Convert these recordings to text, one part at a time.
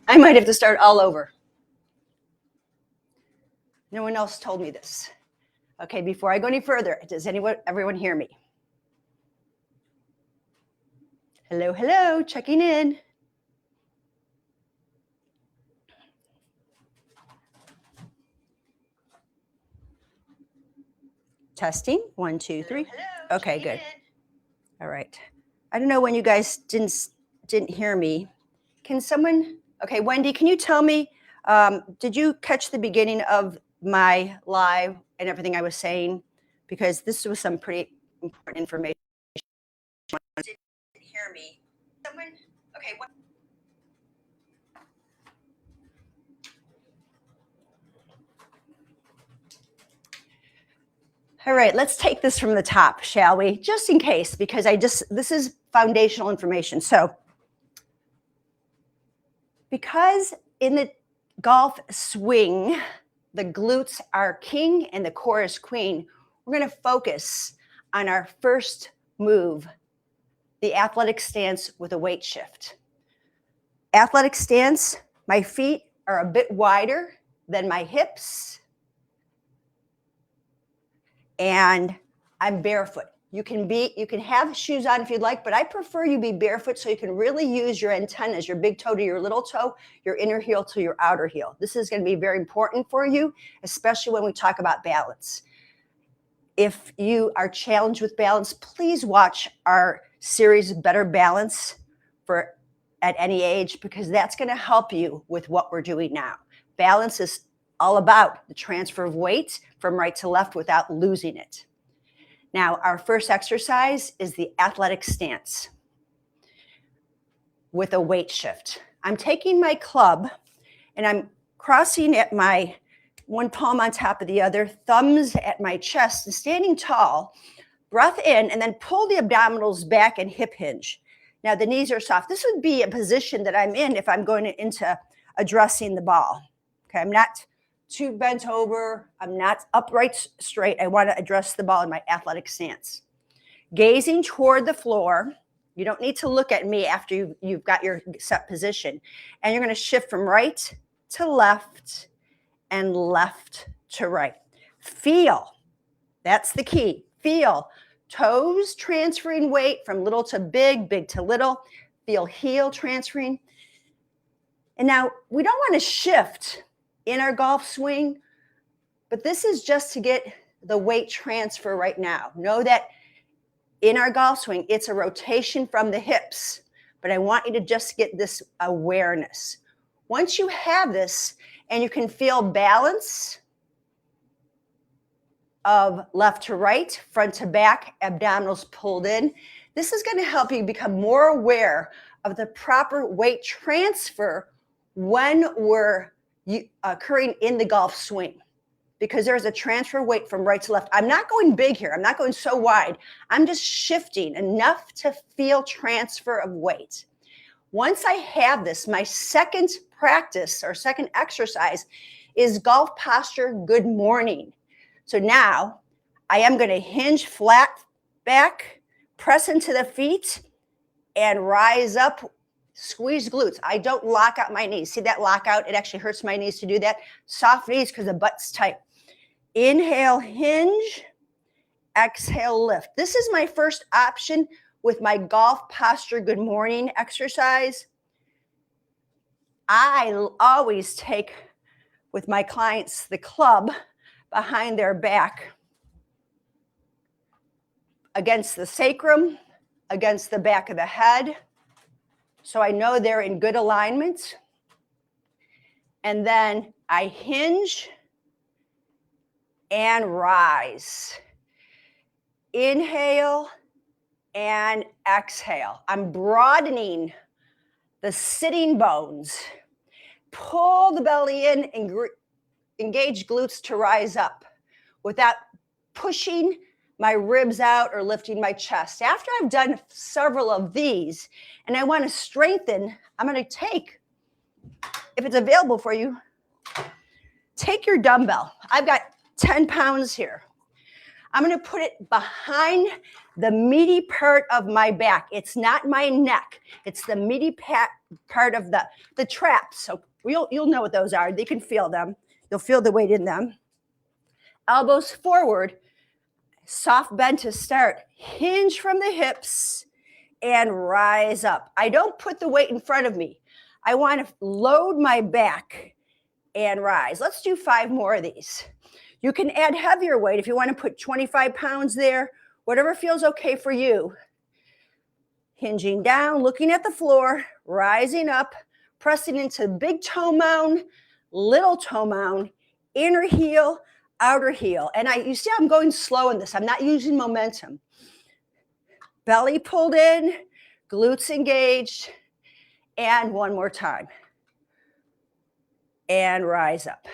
I might have to start all over. No one else told me this. Okay, before I go any further, does everyone hear me? Hello, hello, checking in. Testing, 1, 2, 3. Hello, okay, good. All right. I don't know when you guys didn't hear me. Can someone, okay, Wendy, can you tell me, did you catch the beginning of my live and everything I was saying? Because this was some pretty important information. Didn't hear me. Someone, okay, what? All right, let's take this from the top, shall we? Just in case, because this is foundational information. So, because in the golf swing, the glutes are king and the core is queen, we're going to focus on our first move, the athletic stance with a weight shift. Athletic stance, my feet are a bit wider than my hips, and I'm barefoot. You can have shoes on if you'd like, but I prefer you be barefoot so you can really use your antennas, your big toe to your little toe, your inner heel to your outer heel. This is going to be very important for you, especially when we talk about balance. If you are challenged with balance, please watch our series Better Balance at any age, because that's going to help you with what we're doing now. Balance is all about the transfer of weight from right to left without losing it. Now, our first exercise is the athletic stance with a weight shift. I'm taking my club and I'm crossing at my one palm on top of the other, thumbs at my chest, and standing tall, breath in, and then pull the abdominals back and hip hinge. Now, the knees are soft. This would be a position that I'm in if I'm going into addressing the ball. Okay, I'm not too bent over. I'm not upright straight. I want to address the ball in my athletic stance. Gazing toward the floor. You don't need to look at me after you've got your set position. And you're going to shift from right to left and left to right. Feel. That's the key. Feel. Toes transferring weight from little to big, big to little. Feel heel transferring. And now we don't want to shift in our golf swing, but this is just to get the weight transfer right now. Know that in our golf swing, it's a rotation from the hips, but I want you to just get this awareness. Once you have this and you can feel balance of left to right, front to back, abdominals pulled in, this is going to help you become more aware of the proper weight transfer when we're occurring in the golf swing, because there's a transfer weight from right to left. I'm not going big here. I'm not going so wide. I'm just shifting enough to feel transfer of weight. Once I have this, my second practice or second exercise is golf posture good morning. So now I am going to hinge flat back, press into the feet, and rise up. Squeeze glutes. I don't lock out my knees. See that lockout? It actually hurts my knees to do that. Soft knees because the butt's tight. Inhale, hinge. Exhale, lift. This is my first option with my golf posture good morning exercise. I always take with my clients the club behind their back against the sacrum, against the back of the head. So I know they're in good alignment. And then I hinge and rise. Inhale and exhale. I'm broadening the sitting bones. Pull the belly in and engage glutes to rise up without pushing my ribs out or lifting my chest. After I've done several of these and I want to strengthen, I'm going to take, if it's available for you, take your dumbbell. I've got 10 pounds here. I'm going to put it behind the meaty part of my back. It's not my neck. It's the meaty part of the traps. So you'll know what those are. You can feel them. You'll feel the weight in them. Elbows forward, soft bend to start. Hinge from the hips and rise up. I don't put the weight in front of me. I want to load my back and rise. Let's do 5 more of these. You can add heavier weight if you want to put 25 pounds there, whatever feels okay for you. Hinging down, looking at the floor, rising up, pressing into big toe mound, little toe mound, inner heel, outer heel. And you see I'm going slow in this. I'm not using momentum. Belly pulled in, glutes engaged, and one more time. And rise up.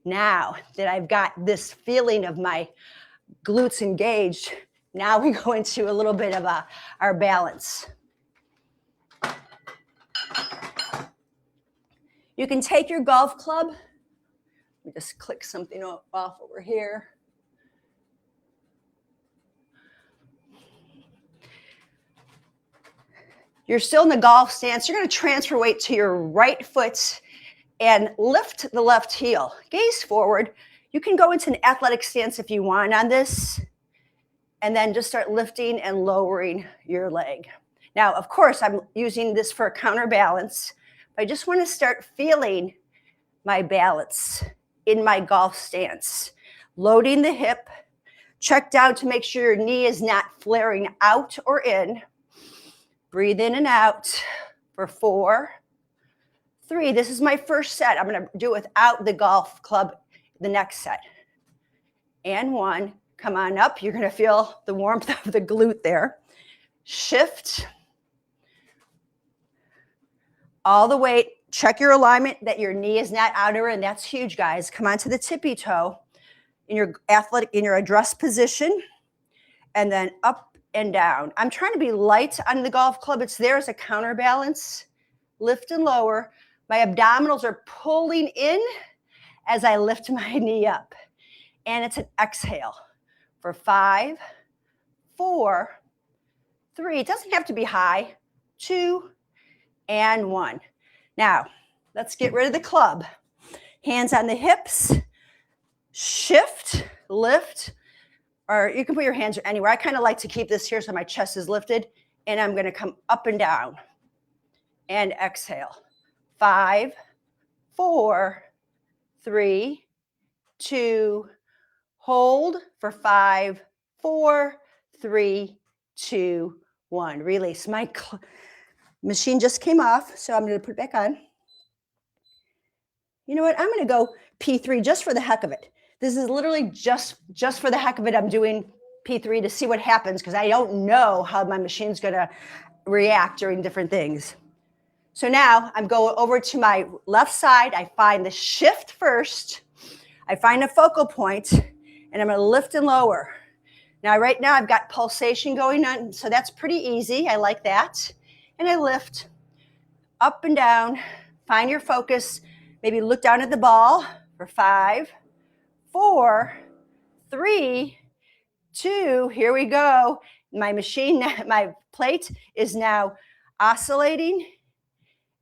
Now that I've got this feeling of my glutes engaged, now we go into a little bit of our balance. You can take your golf club. Let me just click something off over here. You're still in the golf stance. You're going to transfer weight to your right foot and lift the left heel. Gaze forward. You can go into an athletic stance if you want on this, and then just start lifting and lowering your leg. Now, of course, I'm using this for a counterbalance, but I just want to start feeling my balance in my golf stance. Loading the hip. Check down to make sure your knee is not flaring out or in. Breathe in and out for 4, 3. This is my first set. I'm going to do it without the golf club the next set. And 1. Come on up. You're going to feel the warmth of the glute there. Shift. All the weight. Check your alignment that your knee is not out or in. That's huge, guys. Come on to the tippy toe in your address position. And then up and down. I'm trying to be light on the golf club. It's there as a counterbalance. Lift and lower. My abdominals are pulling in as I lift my knee up. And it's an exhale for 5, 4, 3. It doesn't have to be high. 2 and 1. Now, let's get rid of the club. Hands on the hips. Shift, lift, or you can put your hands anywhere. I kind of like to keep this here so my chest is lifted. And I'm going to come up and down. And exhale. 5, 4, 3, 2, hold for 5, 4, 3, 2, 1. Release. My machine just came off, so I'm going to put it back on. You know what? I'm going to go P3 just for the heck of it. This is literally just for the heck of it. I'm doing P3 to see what happens because I don't know how my machine's going to react during different things. So now I'm going over to my left side. I find the shift first. I find a focal point, and I'm going to lift and lower. Now, right now, I've got pulsation going on, so that's pretty easy. I like that. And I lift up and down. Find your focus. Maybe look down at the ball for 5, 4, 3, 2. Here we go. My machine, my plate is now oscillating.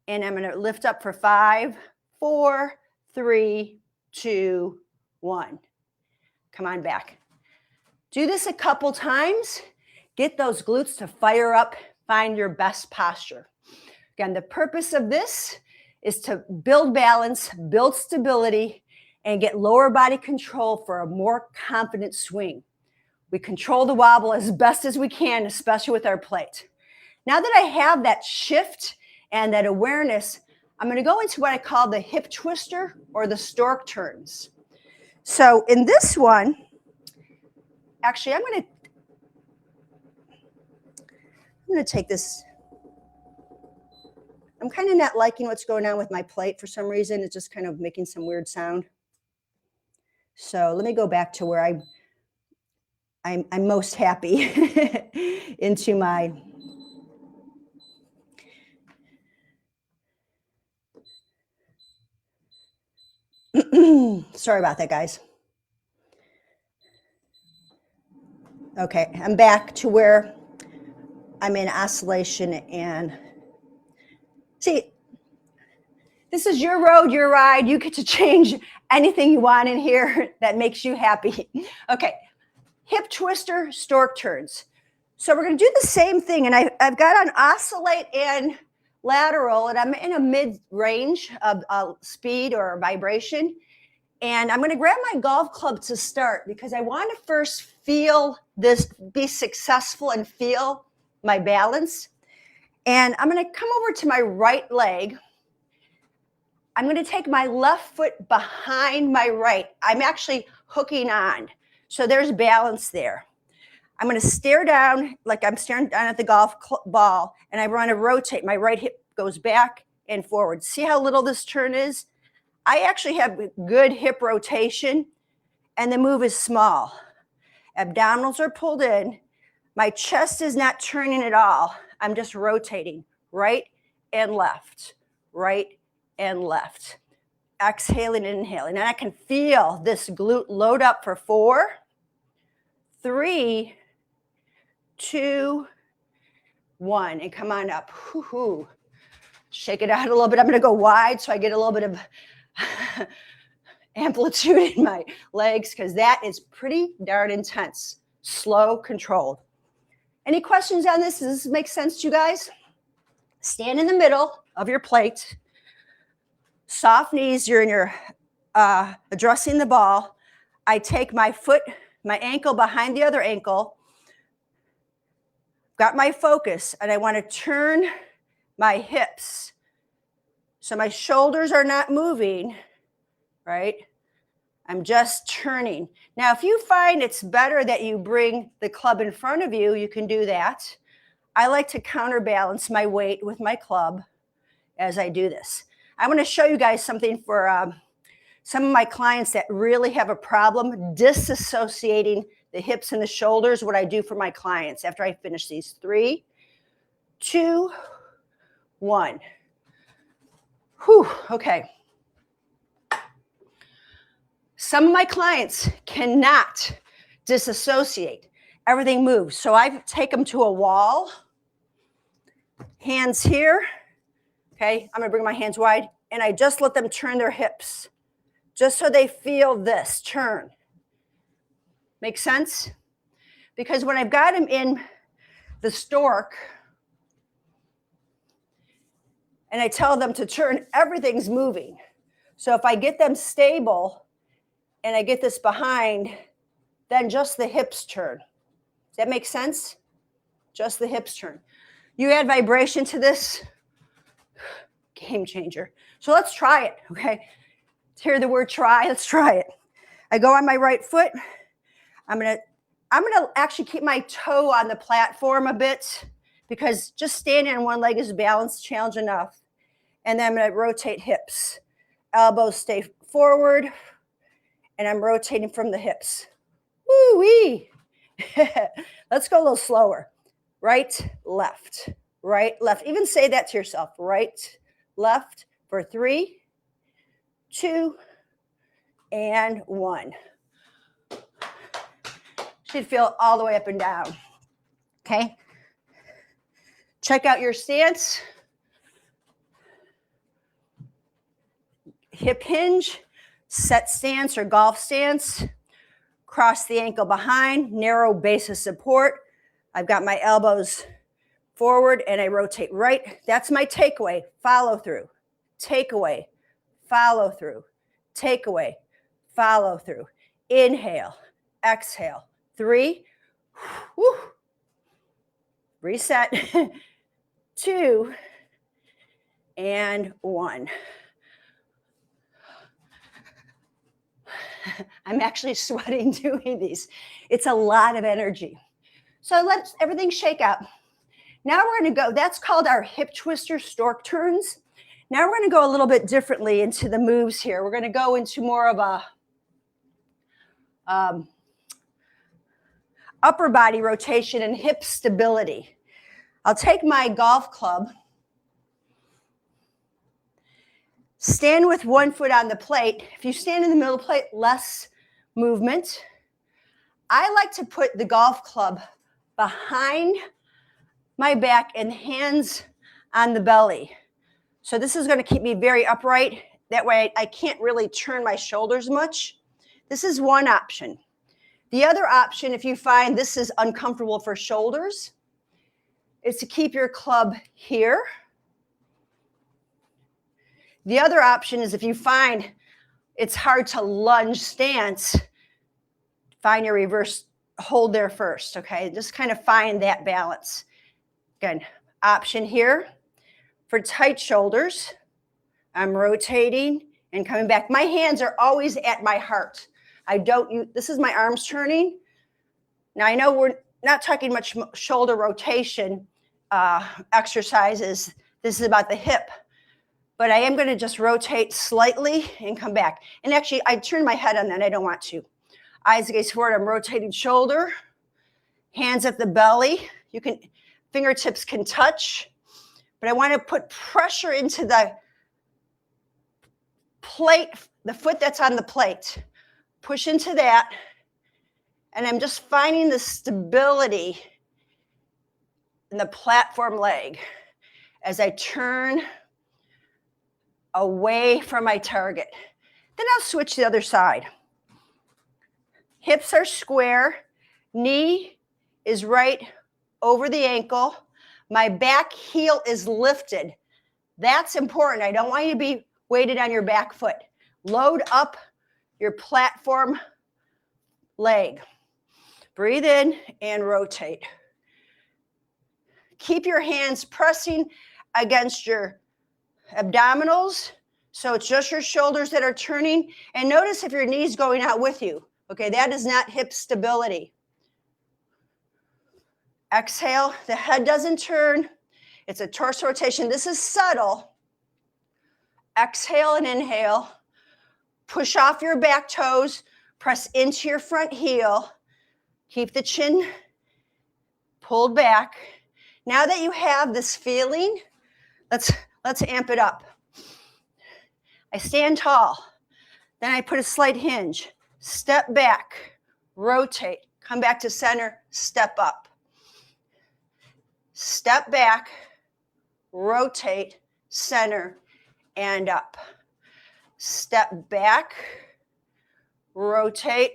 And I'm going to lift up for 5, 4, 3, 2, 1. Come on back. Do this a couple times. Get those glutes to fire up. Find your best posture. Again, the purpose of this is to build balance, build stability, and get lower body control for a more confident swing. We control the wobble as best as we can, especially with our plate. Now that I have that shift and that awareness, I'm going to go into what I call the hip twister or the stork turns. So in this one, actually, I'm going to take this. I'm kind of not liking what's going on with my plate for some reason. It's just kind of making some weird sound. So let me go back to where I'm most happy into my. Sorry about that, guys. Okay, I'm back to where I'm in oscillation and See, this is your road, your ride. You get to change anything you want in here that makes you happy. Okay, hip twister, stork turns. So we're going to do the same thing, and I've got on oscillate and lateral, and I'm in a mid-range of speed or vibration. And I'm going to grab my golf club to start because I want to first feel this, be successful and feel my balance. And I'm going to come over to my right leg. I'm going to take my left foot behind my right. I'm actually hooking on. So there's balance there. I'm going to stare down like I'm staring down at the golf ball, and I want to rotate. My right hip goes back and forward. See how little this turn is? I actually have good hip rotation, and the move is small. Abdominals are pulled in. My chest is not turning at all. I'm just rotating right and left, right and left. Exhaling and inhaling. And I can feel this glute load up for 4, 3, 2, 1. And come on up. Woo-hoo. Shake it out a little bit. I'm going to go wide so I get a little bit of amplitude in my legs because that is pretty darn intense. Slow, controlled. Any questions on this? Does this make sense to you guys? Stand in the middle of your plate. Soft knees. You're in your addressing the ball. I take my foot, my ankle behind the other ankle. Got my focus, and I want to turn my hips. So my shoulders are not moving, right? I'm just turning. Now, if you find it's better that you bring the club in front of you, you can do that. I like to counterbalance my weight with my club as I do this. I want to show you guys something for some of my clients that really have a problem disassociating the hips and the shoulders, what I do for my clients after I finish these. 3, 2, 1. Whew, okay. Some of my clients cannot disassociate. Everything moves. So I take them to a wall. Hands here. Okay, I'm going to bring my hands wide. And I just let them turn their hips. Just so they feel this turn. Make sense? Because when I've got them in the stork, and I tell them to turn, everything's moving. So if I get them stable and I get this behind, then just the hips turn. Does that make sense? Just the hips turn. You add vibration to this, game changer. So let's try it, okay? Hear the word try, let's try it. I go on my right foot. I'm gonna actually keep my toe on the platform a bit because just standing on one leg is a balance challenge enough. And then I'm going to rotate hips. Elbows stay forward, and I'm rotating from the hips. Woo-wee. Let's go a little slower. Right, left, right, left. Even say that to yourself. Right, left for 3, 2, and 1. Should feel all the way up and down. Okay. Check out your stance. Hip hinge, set stance or golf stance, cross the ankle behind, narrow base of support. I've got my elbows forward and I rotate right. That's my takeaway, follow through, takeaway, follow through, takeaway, follow through. Inhale, exhale, 3, whew, reset, 2, and 1. I'm actually sweating doing these. It's a lot of energy. So let's everything shake out. Now we're going to go, that's called our hip twister stork turns. Now we're going to go a little bit differently into the moves here. We're going to go into more of a upper body rotation and hip stability. I'll take my golf club, stand with one foot on the plate. If you stand in the middle of the plate, less movement. I like to put the golf club behind my back and hands on the belly. So this is going to keep me very upright. That way I can't really turn my shoulders much. This is one option. The other option, if you find this is uncomfortable for shoulders, is to keep your club here. The other option is if you find it's hard to lunge stance, find your reverse hold there first, okay? Just kind of find that balance. Again, option here for tight shoulders. I'm rotating and coming back. My hands are always at my heart. I don't use, this is my arms turning. Now I know we're not talking much shoulder rotation exercises. This is about the hip. But I am going to just rotate slightly and come back. And actually, I turn my head on that. I don't want to. Eyes gaze forward. I'm rotating shoulder. Hands at the belly. You can, fingertips can touch. But I want to put pressure into the plate, the foot that's on the plate. Push into that. And I'm just finding the stability in the platform leg as I turn away from my target. Then I'll switch to the other side. Hips are square. Knee is right over the ankle. My back heel is lifted. That's important. I don't want you to be weighted on your back foot. Load up your platform leg. Breathe in and rotate. Keep your hands pressing against your abdominals, so it's just your shoulders that are turning. And notice if your knee's going out with you. Okay, that is not hip stability. Exhale, the head doesn't turn. It's a torso rotation. This is subtle. Exhale and inhale. Push off your back toes. Press into your front heel. Keep the chin pulled back. Now that you have this feeling, let's amp it up. I stand tall. Then I put a slight hinge. Step back. Rotate. Come back to center. Step up. Step back. Rotate. Center. And up. Step back. Rotate.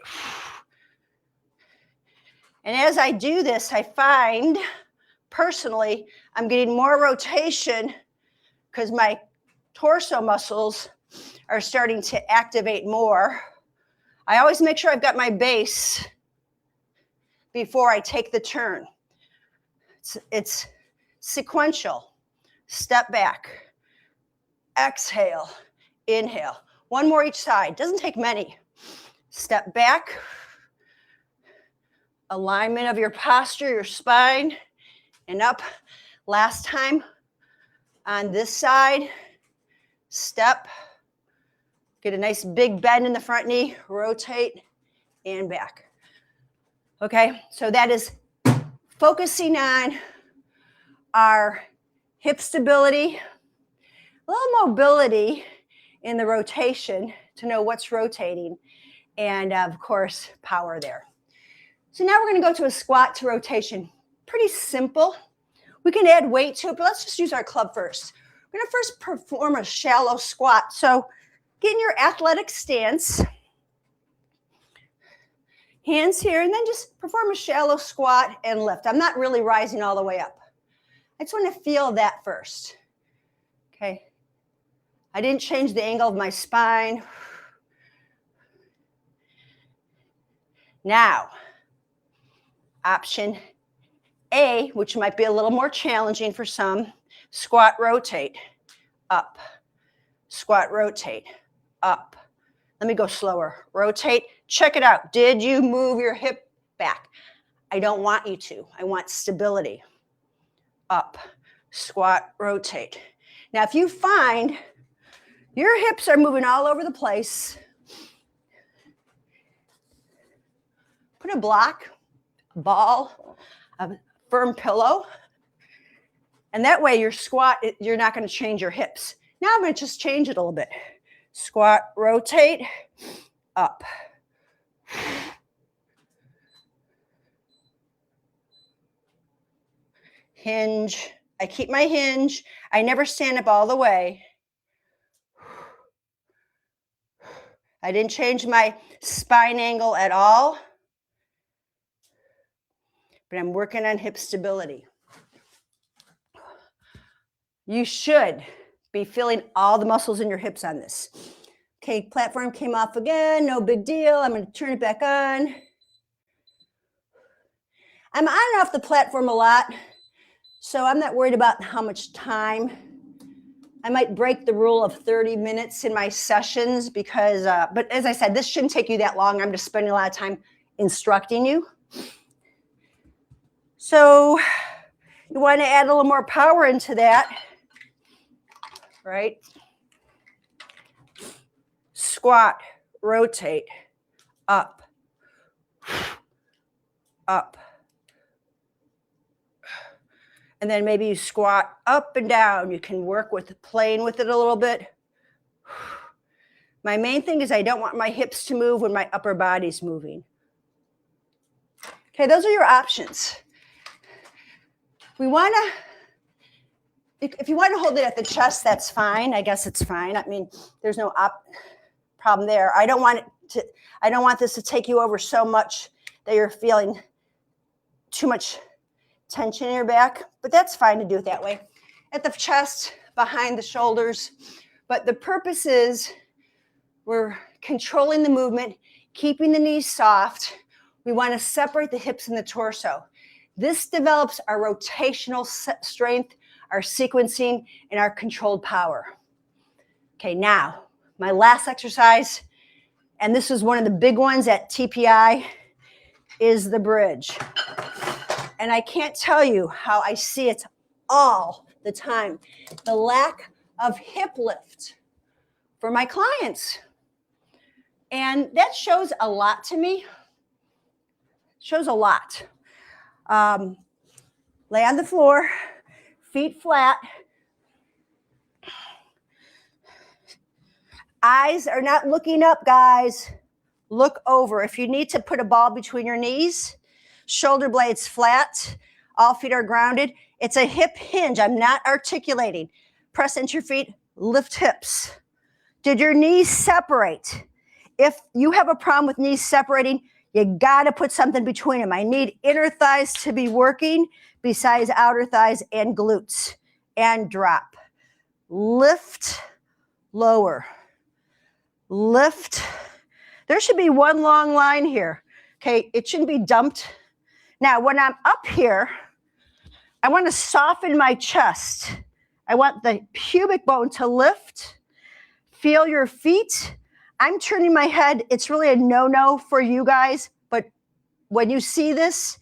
And as I do this, I find, personally, I'm getting more rotation because my torso muscles are starting to activate more. I always make sure I've got my base before I take the turn. It's sequential. Step back. Exhale. Inhale. One more each side. Doesn't take many. Step back. Alignment of your posture, your spine, and up. Last time on this side. Step. Get a nice big bend in the front knee. Rotate and back. Okay, so that is focusing on our hip stability, a little mobility in the rotation to know what's rotating, and of course, power there. So now we're going to go to a squat to rotation. Pretty simple. We can add weight to it, but let's just use our club first. We're going to first perform a shallow squat. So get in your athletic stance. Hands here, and then just perform a shallow squat and lift. I'm not really rising all the way up. I just want to feel that first. Okay. I didn't change the angle of my spine. Now, option A, which might be a little more challenging for some, squat, rotate, up. Squat, rotate, up. Let me go slower. Rotate. Check it out. Did you move your hip back? I don't want you to. I want stability. Up. Squat, rotate. Now, if you find your hips are moving all over the place, put a block, a ball, a firm pillow, and that way your squat, you're not going to change your hips. Now I'm going to just change it a little bit. Squat, rotate, up. Hinge, I keep my hinge. I never stand up all the way. I didn't change my spine angle at all, but I'm working on hip stability. You should be feeling all the muscles in your hips on this. Okay, platform came off again, no big deal. I'm going to turn it back on. I'm on and off the platform a lot, so I'm not worried about how much time. I might break the rule of 30 minutes in my sessions because, but as I said, this shouldn't take you that long. I'm just spending a lot of time instructing you. So you want to add a little more power into that, right? Squat, rotate, up, up. And then maybe you squat up and down. You can work with playing with it a little bit. My main thing is I don't want my hips to move when my upper body's moving. Okay, those are your options. We want to, if you want to hold it at the chest, that's fine. I guess it's fine. I mean, there's no problem there. I don't want this to take you over so much that you're feeling too much tension in your back, but that's fine to do it that way. At the chest, behind the shoulders. But the purpose is we're controlling the movement, keeping the knees soft. We want to separate the hips and the torso. This develops our rotational strength, our sequencing, and our controlled power. Okay, now, my last exercise, and this is one of the big ones at TPI, is the bridge. And I can't tell you how I see it all the time. The lack of hip lift for my clients. And that shows a lot to me. Shows a lot. Lay on the floor, feet flat. Eyes are not looking up, guys. Look over. If you need to put a ball between your knees, shoulder blades flat, all feet are grounded. It's a hip hinge. I'm not articulating. Press into your feet, lift hips. Did your knees separate? If you have a problem with knees separating, you got to put something between them. I need inner thighs to be working besides outer thighs and glutes. And drop. Lift, lower. Lift. There should be one long line here. Okay, it shouldn't be dumped. Now, when I'm up here, I want to soften my chest. I want the pubic bone to lift. Feel your feet. I'm turning my head. It's really a no-no for you guys, but when you see this,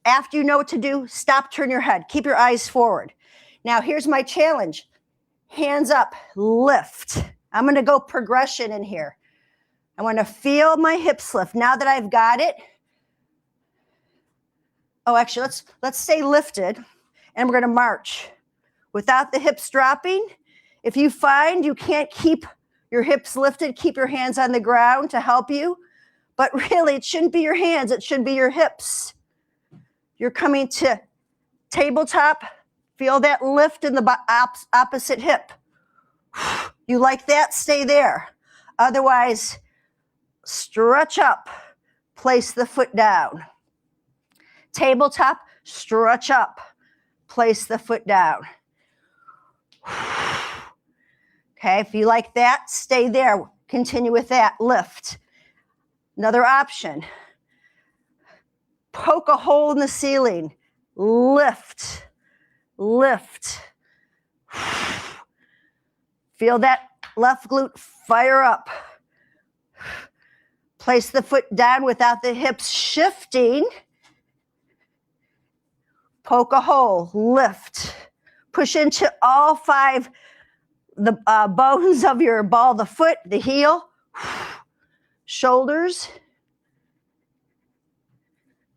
after you know what to do, stop, turn your head. Keep your eyes forward. Now, here's my challenge. Hands up, lift. I'm going to go progression in here. I want to feel my hips lift. Now that I've got it, oh, actually, let's stay lifted, and we're going to march. Without the hips dropping, if you find you can't keep your hips lifted, keep your hands on the ground to help you. But really, it shouldn't be your hands. It should be your hips. You're coming to tabletop. Feel that lift in the opposite hip. You like that? Stay there. Otherwise, stretch up. Place the foot down. Tabletop, stretch up. Place the foot down. Okay, if you like that, stay there. Continue with that. Lift. Another option. Poke a hole in the ceiling. Lift. Lift. Feel that left glute fire up. Place the foot down without the hips shifting. Poke a hole. Lift. Push into all five the bones of your ball, the foot, the heel, shoulders.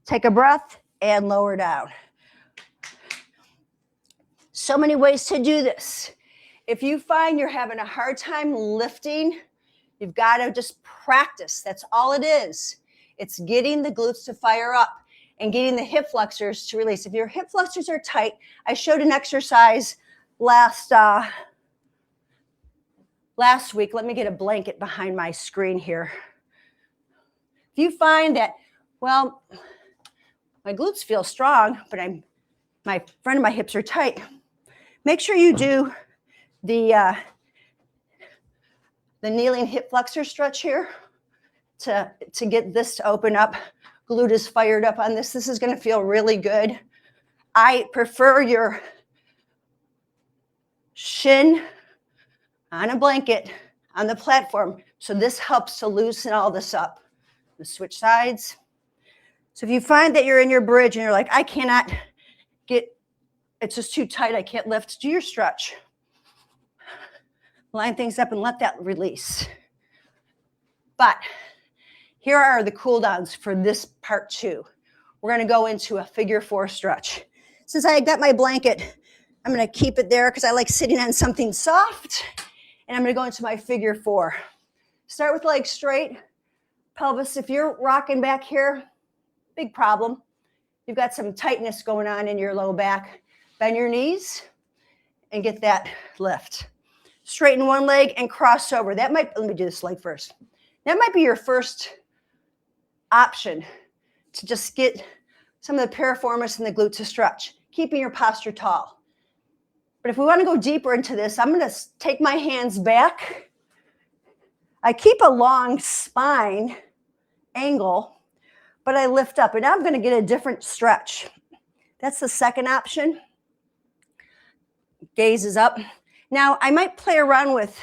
Take a breath and lower down. So many ways to do this. If you find you're having a hard time lifting, you've got to just practice. That's all it is. It's getting the glutes to fire up. and getting the hip flexors to release. If your hip flexors are tight, I showed an exercise last week. Let me get a blanket behind my screen here. If you find that, well, my glutes feel strong, but my front of my hips are tight, make sure you do the kneeling hip flexor stretch here to get this to open up. Glute is fired up on this. This is going to feel really good. I prefer your shin on a blanket on the platform, so this helps to loosen all this up. Let's switch sides. So if you find that you're in your bridge and you're like, I cannot get, it's just too tight, I can't lift, do your stretch. Line things up and let that release. But here are the cool downs for this part 2. We're going to go into a figure 4 stretch. Since I got my blanket, I'm going to keep it there because I like sitting on something soft. And I'm going to go into my figure 4. Start with legs straight. Pelvis, if you're rocking back here, big problem. You've got some tightness going on in your low back. Bend your knees and get that lift. Straighten one leg and cross over. That might, let me do this leg first. That might be your first option to just get some of the piriformis and the glute to stretch, keeping your posture tall. But if we want to go deeper into this, I'm going to take my hands back. I keep a long spine angle, but I lift up. And now I'm going to get a different stretch. That's the second option. Gaze is up. Now, I might play around with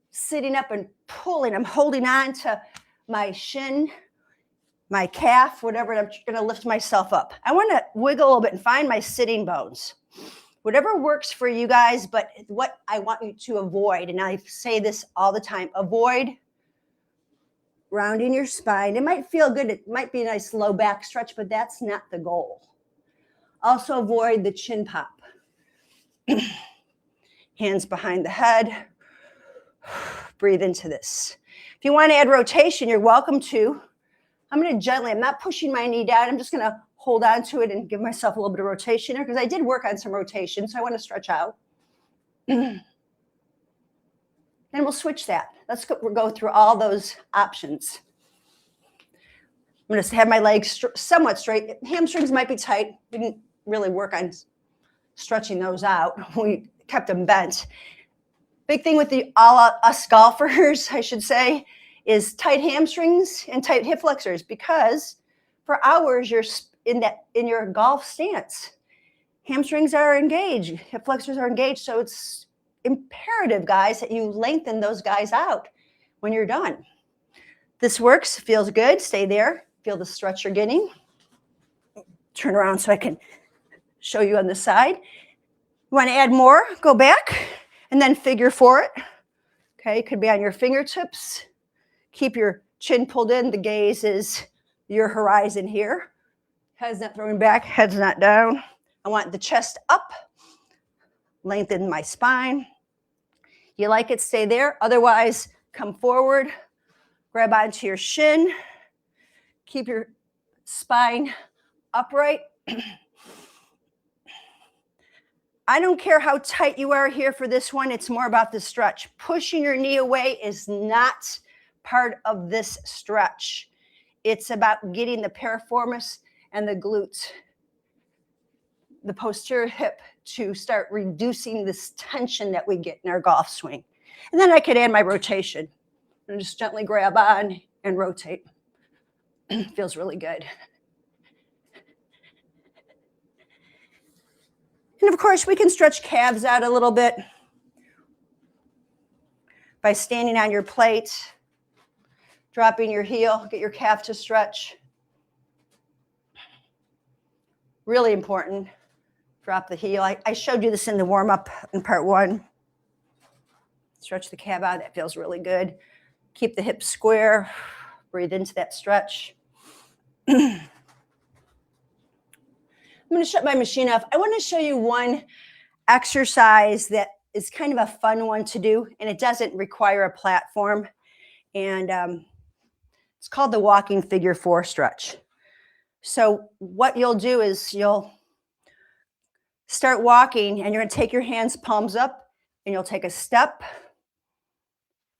sitting up and pulling. I'm holding on to my shin, my calf, whatever, and I'm going to lift myself up. I want to wiggle a little bit and find my sitting bones. Whatever works for you guys, but what I want you to avoid, and I say this all the time, avoid rounding your spine. It might feel good. It might be a nice low back stretch, but that's not the goal. Also avoid the chin pop. Hands behind the head. Breathe into this. If you want to add rotation, you're welcome to. I'm going to gently, I'm not pushing my knee down. I'm just going to hold on to it and give myself a little bit of rotation here because I did work on some rotation, so I want to stretch out. Then we'll switch that. Let's go through all those options. I'm going to have my legs somewhat straight. Hamstrings might be tight. We didn't really work on stretching those out. We kept them bent. Big thing with us golfers, I should say, is tight hamstrings and tight hip flexors, because for hours you're in your golf stance. Hamstrings are engaged, hip flexors are engaged, so it's imperative, guys, that you lengthen those guys out when you're done. This works, feels good, stay there, feel the stretch you're getting. Turn around so I can show you on the side. You want to add more, go back, and then figure 4 it. Okay, it could be on your fingertips. Keep your chin pulled in. The gaze is your horizon here. Head's not throwing back, head's not down. I want the chest up. Lengthen my spine. You like it, stay there. Otherwise, come forward. Grab onto your shin. Keep your spine upright. I don't care how tight you are here for this one. It's more about the stretch. Pushing your knee away is not part of this stretch. It's about getting the piriformis and the glutes, the posterior hip, to start reducing this tension that we get in our golf swing. And then I could add my rotation. And just gently grab on and rotate. Feels really good. And of course, we can stretch calves out a little bit by standing on your plate, dropping your heel, get your calf to stretch. Really important. Drop the heel. I showed you this in the warm-up in part 1. Stretch the calf out. That feels really good. Keep the hips square. Breathe into that stretch. I'm going to shut my machine off. I want to show you one exercise that is kind of a fun one to do, and it doesn't require a platform. And it's called the walking figure 4 stretch. So what you'll do is you'll start walking and you're going to take your hands palms up and you'll take a step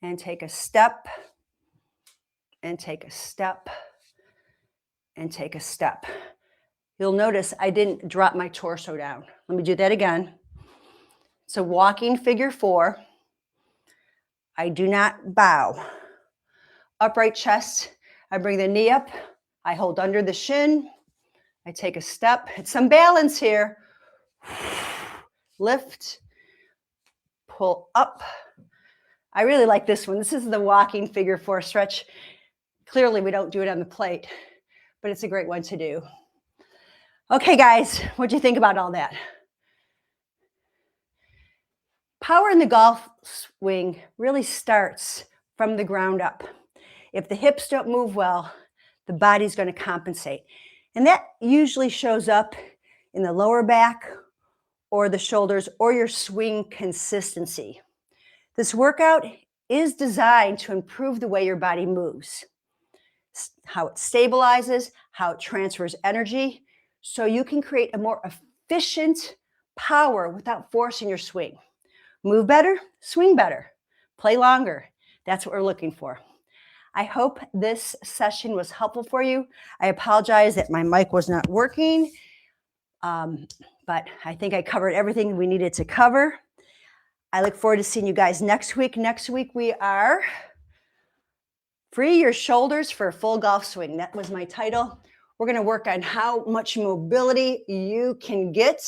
and take a step and take a step and take a step. You'll notice I didn't drop my torso down. Let me do that again. So walking figure 4. I do not bow. Upright chest. I bring the knee up. I hold under the shin. I take a step. It's some balance here. Lift. Pull up. I really like this one. This is the walking figure 4 stretch. Clearly, we don't do it on the plate, but it's a great one to do. Okay, guys, what do you think about all that? Power in the golf swing really starts from the ground up. If the hips don't move well, the body's going to compensate. And that usually shows up in the lower back or the shoulders or your swing consistency. This workout is designed to improve the way your body moves, how it stabilizes, how it transfers energy, so you can create a more efficient power without forcing your swing. Move better, swing better, play longer. That's what we're looking for. I hope this session was helpful for you. I apologize that my mic was not working, but I think I covered everything we needed to cover. I look forward to seeing you guys next week. Next week we are Free Your Shoulders for a Full Golf Swing. That was my title. We're going to work on how much mobility you can get.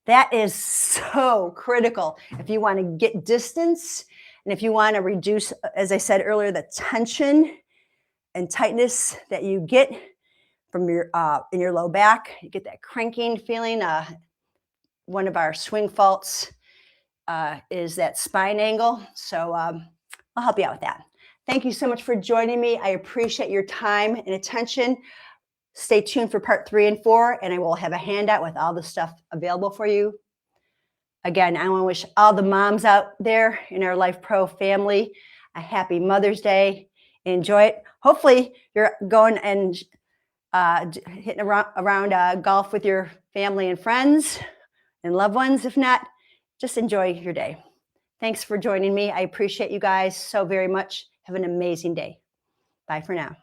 That is so critical if you want to get distance and if you want to reduce, as I said earlier, the tension and tightness that you get from your in your low back. You get that cranking feeling. One of our swing faults is that spine angle. So I'll help you out with that. Thank you so much for joining me. I appreciate your time and attention. Stay tuned for part 3 and 4, and I will have a handout with all the stuff available for you. Again, I want to wish all the moms out there in our Lifepro family a happy Mother's Day. Enjoy it. Hopefully, you're going and hitting around golf with your family and friends and loved ones. If not, just enjoy your day. Thanks for joining me. I appreciate you guys so very much. Have an amazing day. Bye for now.